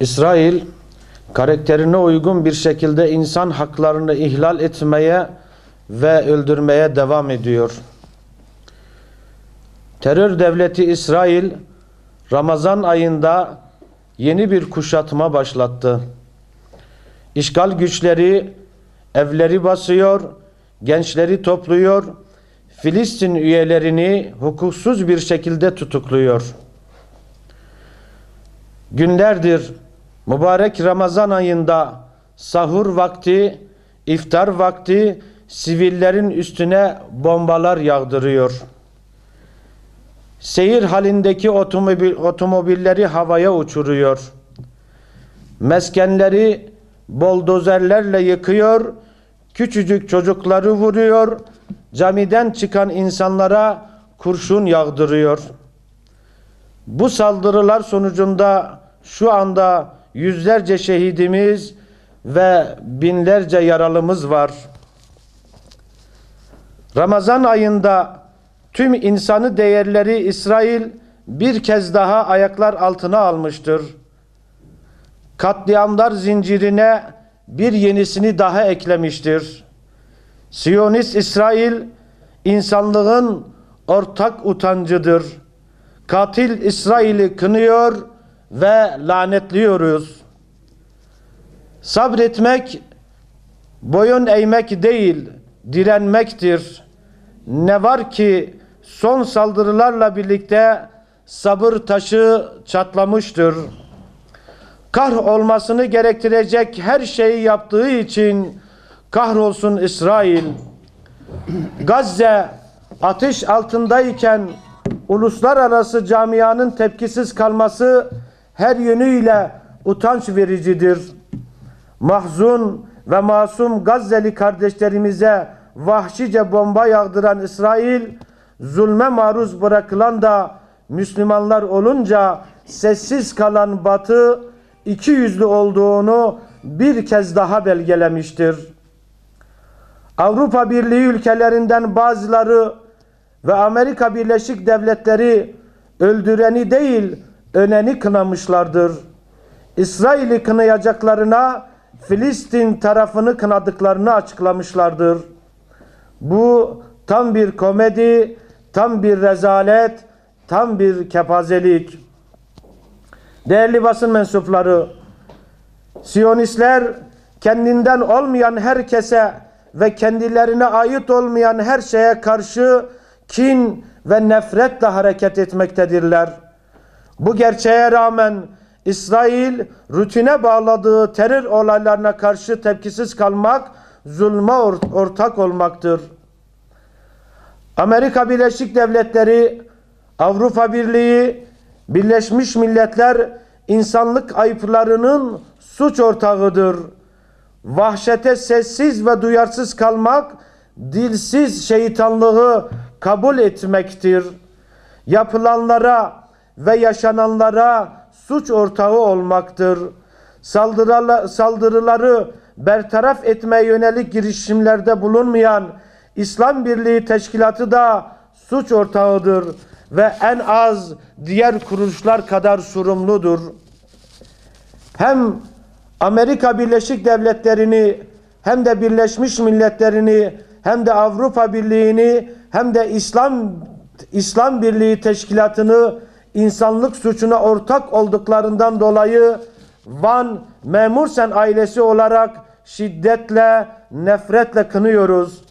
İsrail karakterine uygun bir şekilde insan haklarını ihlal etmeye ve öldürmeye devam ediyor. Terör devleti İsrail Ramazan ayında yeni bir kuşatma başlattı. İşgal güçleri evleri basıyor, gençleri topluyor, Filistin üyelerini hukuksuz bir şekilde tutukluyor. Günlerdir mübarek Ramazan ayında sahur vakti, iftar vakti sivillerin üstüne bombalar yağdırıyor. Seyir halindeki otomobilleri havaya uçuruyor. Meskenleri boldozerlerle yıkıyor, küçücük çocukları vuruyor, camiden çıkan insanlara kurşun yağdırıyor. Bu saldırılar sonucunda şu anda yüzlerce şehidimiz ve binlerce yaralımız var. Ramazan ayında tüm insanı değerleri İsrail bir kez daha ayaklar altına almıştır. Katliamlar zincirine bir yenisini daha eklemiştir. Siyonist İsrail insanlığın ortak utancıdır. Katil İsrail'i kınıyor ve lanetliyoruz. Sabretmek boyun eğmek değil, direnmektir. Ne var ki son saldırılarla birlikte sabır taşı çatlamıştır. Kahrolmasını gerektirecek her şeyi yaptığı için kahrolsun İsrail. Gazze ateş altındayken uluslararası camianın tepkisiz kalması her yönüyle utanç vericidir. Mahzun ve masum Gazze'li kardeşlerimize vahşice bomba yağdıran İsrail, zulme maruz bırakılan da Müslümanlar olunca sessiz kalan Batı ikiyüzlü olduğunu bir kez daha belgelemiştir. Avrupa Birliği ülkelerinden bazıları ve Amerika Birleşik Devletleri öldüreni değil, öleni kınamışlardır. İsrail'i kınayacaklarına Filistin tarafını kınadıklarını açıklamışlardır. Bu tam bir komedi, tam bir rezalet, tam bir kepazelik. Değerli basın mensupları, Siyonistler kendinden olmayan herkese ve kendilerine ait olmayan her şeye karşı kin ve nefretle hareket etmektedirler. Bu gerçeğe rağmen İsrail rutine bağladığı terör olaylarına karşı tepkisiz kalmak, zulme ortak olmaktır. Amerika Birleşik Devletleri, Avrupa Birliği, Birleşmiş Milletler insanlık ayıplarının suç ortağıdır. Vahşete sessiz ve duyarsız kalmak, dilsiz şeytanlığı kabul etmektir. Yapılanlara ve yaşananlara suç ortağı olmaktır. Saldırıları bertaraf etmeye yönelik girişimlerde bulunmayan İslam Birliği Teşkilatı da suç ortağıdır ve en az diğer kuruluşlar kadar sorumludur. Hem Amerika Birleşik Devletleri'ni, hem de Birleşmiş Milletler'ini, hem de Avrupa Birliği'ni, hem de İslam Birliği Teşkilatı'nı insanlık suçuna ortak olduklarından dolayı Van Memursen ailesi olarak şiddetle, nefretle kınıyoruz.